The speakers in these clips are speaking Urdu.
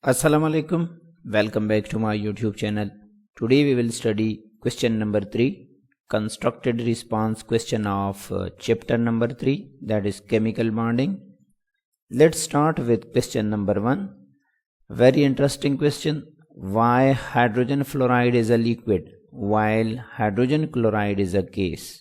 Assalamu alaikum. Welcome back to my YouTube channel. Today we will study question number 3, constructed response question of chapter number 3, that is chemical bonding. Let's start with question number 1. Very interesting question. Why hydrogen fluoride is a liquid while hydrogen chloride is a gas?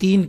3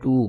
2,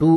2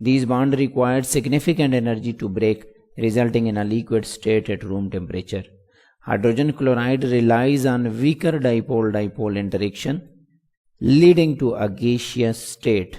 These bonds require significant energy to break, resulting in a liquid state at room temperature. Hydrogen chloride relies on weaker dipole-dipole interaction, leading to a gaseous state.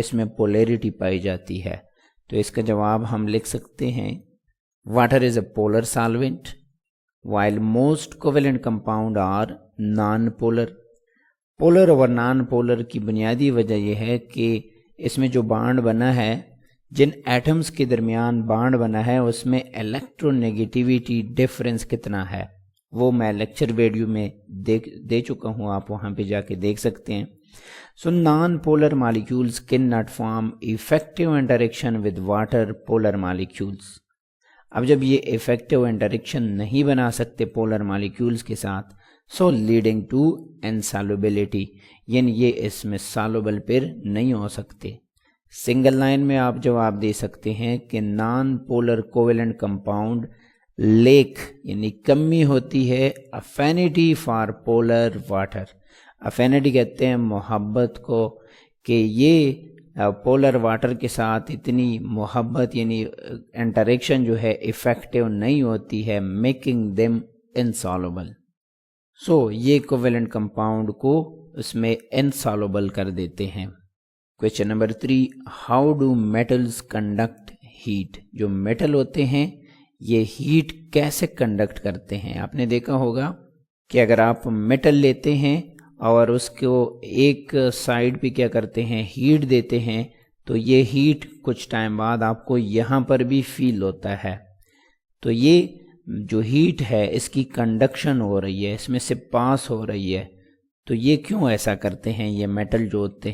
اس میں پولیرٹی پائی جاتی ہے. تو اس کا جواب ہم لکھ سکتے ہیں water is a polar solvent while most covalent compound are non-polar. Polar اور نان پولر کی بنیادی وجہ یہ ہے کہ اس میں جو بانڈ بنا ہے، جن ایٹمز کے درمیان بانڈ بنا ہے، اس میں الیکٹرو نیگیٹیویٹی ڈفرینس کتنا ہے، وہ میں لیکچر ویڈیو میں دے چکا ہوں، آپ وہاں پہ جا کے دیکھ سکتے ہیں. So non-polar molecules cannot form effective interaction with water polar molecules. اب جب یہ ایفیکٹو انٹریکشن نہیں بنا سکتے پولر مالیکیولز کے ساتھ، سو لیڈنگ ٹو انسالوبلٹی، یعنی یہ اس میں سالوبل پھر نہیں ہو سکتے. سنگل لائن میں آپ جواب دے سکتے ہیں کہ non polar covalent compound lack یعنی کمی ہوتی ہے affinity for polar water. Affinity کہتے ہیں محبت کو، کہ یہ پولر واٹر کے ساتھ اتنی محبت یعنی انٹریکشن جو ہے ایفیکٹو نہیں ہوتی ہے، میکنگ دیم انسالوبل. سو یہ کوویلنٹ کمپاؤنڈ کو اس میں انسالوبل کر دیتے ہیں. Question number 3، how do metals conduct heat? جو میٹل ہوتے ہیں یہ ہیٹ کیسے کنڈکٹ کرتے ہیں؟ آپ نے دیکھا ہوگا کہ اگر آپ میٹل لیتے ہیں اور اس کو ایک سائڈ پہ کیا کرتے ہیں، ہیٹ دیتے ہیں، تو یہ ہیٹ کچھ ٹائم بعد آپ کو یہاں پر بھی فیل ہوتا ہے. تو یہ جو ہیٹ ہے اس کی کنڈکشن ہو رہی ہے، اس میں سے پاس ہو رہی ہے. تو یہ کیوں ایسا کرتے ہیں؟ یہ میٹل جو ہوتے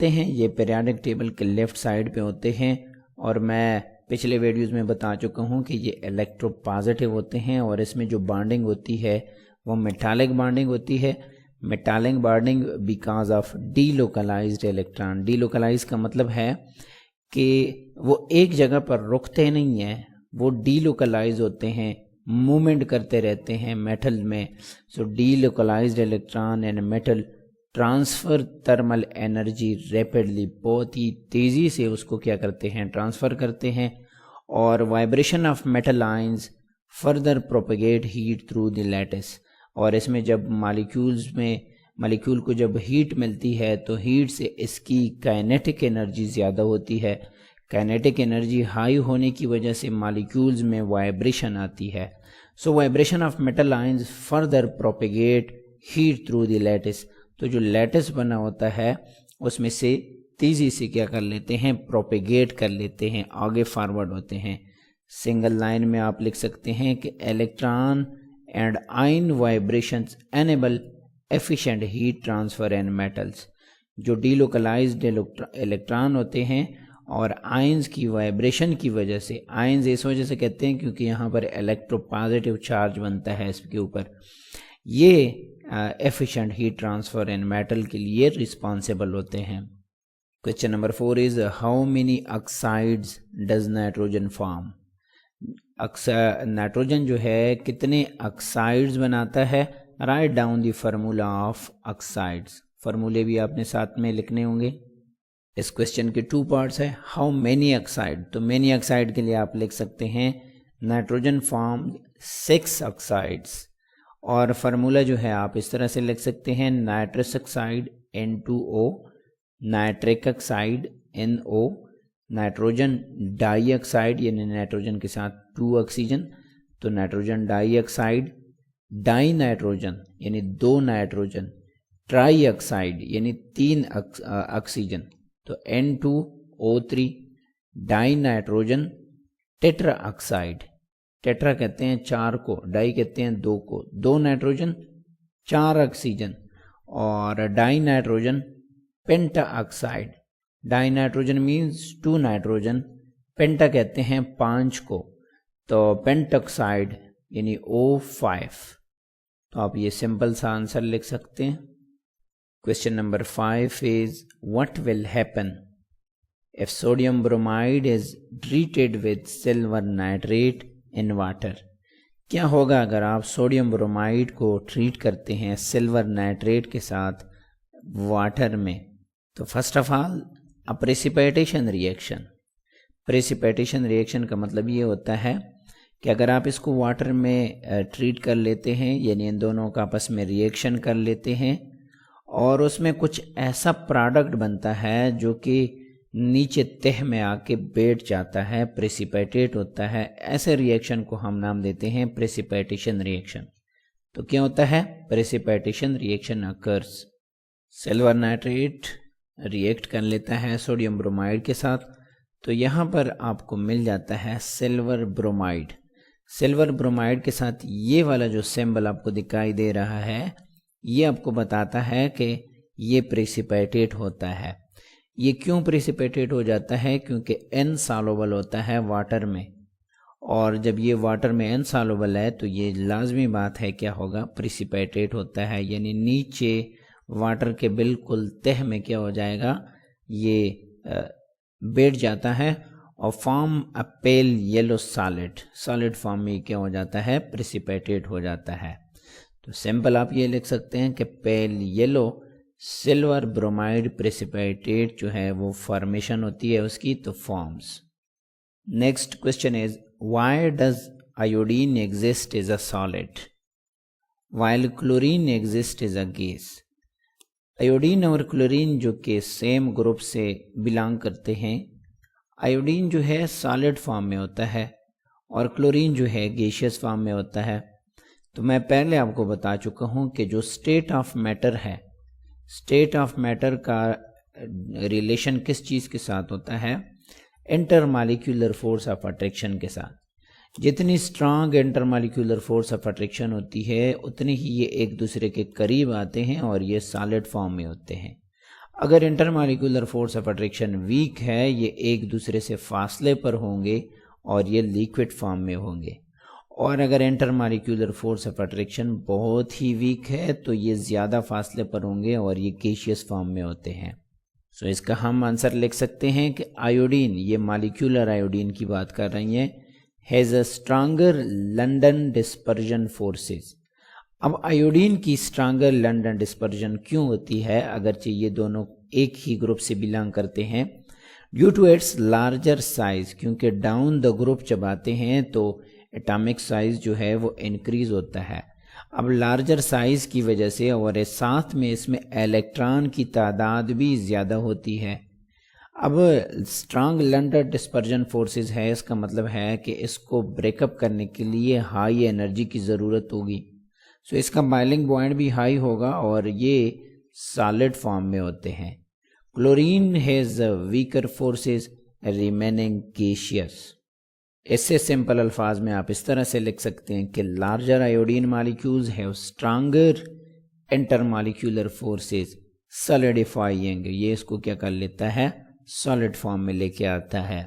ہیں، یہ پیریاڈک ٹیبل کے لیفٹ سائڈ پہ ہوتے ہیں، اور میں پچھلے ویڈیوز میں بتا چکا ہوں کہ یہ الیکٹرو پازیٹیو ہوتے ہیں، اور اس میں جو بانڈنگ ہوتی ہے وہ میٹالک بانڈنگ ہوتی ہے. Metallic bonding because of delocalized electron. Delocalize کا مطلب ہے کہ وہ ایک جگہ پر رکتے نہیں ہیں، وہ ڈی لوکلائز ہوتے ہیں، مومنٹ کرتے رہتے ہیں میٹل میں. So delocalized electron and metal transfer thermal energy rapidly, بہت ہی تیزی سے اس کو کیا کرتے ہیں، ٹرانسفر کرتے ہیں. اور vibration of metal ions further propagate heat through the lattice. اور اس میں جب مالیکیول کو جب ہیٹ ملتی ہے تو ہیٹ سے اس کی کائنیٹک انرجی زیادہ ہوتی ہے. کائنیٹک انرجی ہائی ہونے کی وجہ سے مالیکیولز میں وائبریشن آتی ہے. So vibration of metal ions further propagate heat through the lattice. تو جو لیٹس بنا ہوتا ہے اس میں سے تیزی سے کیا کر لیتے ہیں، پروپیگیٹ کر لیتے ہیں، آگے فارورڈ ہوتے ہیں. سنگل لائن میں آپ لکھ سکتے ہیں کہ electron and ion vibrations enable efficient heat transfer in metals. جو ڈی لوکلائزڈ الیکٹران ہوتے ہیں اور آئنز کی وائبریشن کی وجہ سے، آئنز اس وجہ سے کہتے ہیں کیونکہ یہاں پر الیکٹرو پازیٹیو چارج بنتا ہے اس کے اوپر، یہ efficient heat transfer in metal کے لیے رسپانسیبل ہوتے ہیں. Question number 4 is how many oxides does nitrogen form? Nitrogen جو ہے کتنے آکسائڈز بناتا ہے؟ Write down the formula of oxides. فارمولے بھی آپ نے ساتھ میں لکھنے ہوں گے. اس کویسچن کے 2 پارٹس ہے. ہاؤ مینی آکسائڈ، تو مینی آکسائڈ کے لیے آپ لکھ سکتے ہیں نائٹروجن فارم 6 آکسائڈز. اور فارمولا جو ہے آپ اس طرح سے لکھ سکتے ہیں nitrous oxide N2O، nitric oxide NO، nitrogen dioxide یعنی نائٹروجن کے ساتھ 2 آکسیجن تو nitrogen dioxide, dinitrogen یعنی 2 نائٹروجن، ٹرائی آکسائڈ یعنی 3 آکسیجن تو N2O3، ڈائی نائٹروجن، ٹیٹرا آکسائڈ، ٹیٹرا کہتے ہیں 4 کو، ڈائی کہتے ہیں 2 کو، 2 نائٹروجن 4 آکسیجن، اور ڈائی نائٹروجن پینٹا آکسائڈ. ڈائی نائٹروجن مینز 2 نائٹروجن، پینٹا کہتے ہیں 5 کو، تو پینٹ آکسائڈ یعنی O5. تو آپ یہ سمپل سا آنسر لکھ سکتے ہیں. Question number 5 is what will happen if sodium bromide is treated with silver nitrate in water؟ کیا ہوگا اگر آپ سوڈیم برومائڈ کو ٹریٹ کرتے ہیں سلور نائٹریٹ کے ساتھ واٹر میں؟ تو first of all precipitation reaction. Precipitation reaction کا مطلب یہ ہوتا ہے کہ اگر آپ اس کو واٹر میں ٹریٹ کر لیتے ہیں، یعنی ان دونوں کا آپس میں ریئیکشن کر لیتے ہیں اور اس میں کچھ ایسا پروڈکٹ بنتا ہے جو کہ نیچے تہ میں آ کے بیٹھ جاتا ہے، پریسیپیٹیٹ ہوتا ہے. ایسے ریئیکشن کو ہم نام دیتے ہیں پریسیپیٹیشن ریئیکشن. تو کیا ہوتا ہے؟ Precipitation reaction occurs. Silver nitrate react کر لیتا ہے سوڈیم برومائڈ کے ساتھ، تو یہاں پر آپ کو مل جاتا ہے سلور برومائڈ. سلور برومائڈ کے ساتھ یہ والا جو سمبل آپ کو دکھائی دے رہا ہے، یہ آپ کو بتاتا ہے کہ یہ پریسیپیٹیٹ ہوتا ہے. یہ کیوں پریسیپیٹیٹ ہو جاتا ہے؟ کیونکہ ان سالوبل ہوتا ہے واٹر میں، اور جب یہ واٹر میں ان سالوبل ہے تو یہ لازمی بات ہے کیا ہوگا؟ پریسیپیٹیٹ ہوتا ہے. یعنی نیچے واٹر کے بالکل تہ میں کیا ہو جائے گا؟ یہ بیٹھ جاتا ہے اور فارم اے پیل یلو سالڈ فارم میں کیا ہو جاتا ہے؟ پریسیپیٹیٹ ہو جاتا ہے. تو سمپل آپ یہ لکھ سکتے ہیں کہ pale yellow silver bromide precipitate جو ہے وہ فارمیشن ہوتی ہے اس کی، تو forms. Next question is why does iodine exist as a solid while chlorine exists as a gas؟ ایوڈین اور کلورین جو کہ سیم گروپ سے بلانگ کرتے ہیں، ایوڈین جو ہے سالڈ فارم میں ہوتا ہے اور کلورین جو ہے گیشیس فارم میں ہوتا ہے. تو میں پہلے آپ کو بتا چکا ہوں کہ جو اسٹیٹ آف میٹر ہے، اسٹیٹ آف میٹر کا ریلیشن کس چیز کے ساتھ ہوتا ہے؟ Intermolecular force of attraction کے ساتھ. جتنی strong intermolecular force of attraction ہوتی ہے اتنی ہی یہ ایک دوسرے کے قریب آتے ہیں اور یہ سالڈ فارم میں ہوتے ہیں. اگر intermolecular force of attraction weak ہے، یہ ایک دوسرے سے فاصلے پر ہوں گے اور یہ لیکوڈ فارم میں ہوں گے. اور اگر intermolecular force of attraction بہت ہی ویک ہے تو یہ زیادہ فاصلے پر ہوں گے اور یہ گیشیس فارم میں ہوتے ہیں. سو اس کا ہم آنسر لکھ سکتے ہیں کہ آیوڈین، یہ مالیکولر آیوڈین کی بات کر رہی ہیں، has a stronger London dispersion forces. اب آیوڈین کی اسٹرانگر لنڈن ڈسپرجن کیوں ہوتی ہے اگرچہ یہ دونوں ایک ہی گروپ سے بلانگ کرتے ہیں؟ Due to its larger size, کیونکہ ڈاؤن دا گروپ جب آتے ہیں تو ایٹامک سائز جو ہے وہ انکریز ہوتا ہے. اب لارجر سائز کی وجہ سے اور ساتھ میں اس میں الیکٹران کی تعداد بھی زیادہ ہوتی ہے. اب اسٹرانگ لنڈن ڈسپرجن فورسز ہے، اس کا مطلب ہے کہ اس کو بریک اپ کرنے کے لیے ہائی انرجی کی ضرورت ہوگی. سو اس کا بائلنگ پوائنٹ بھی ہائی ہوگا اور یہ سالڈ فارم میں ہوتے ہیں. Chlorine has weaker forces remaining gaseous. اس سے سمپل الفاظ میں آپ اس طرح سے لکھ سکتے ہیں کہ larger iodine molecules have stronger intermolecular forces solidifying. یہ اس کو کیا کر لیتا ہے؟ سالڈ فارم میں لے کے آتا ہے.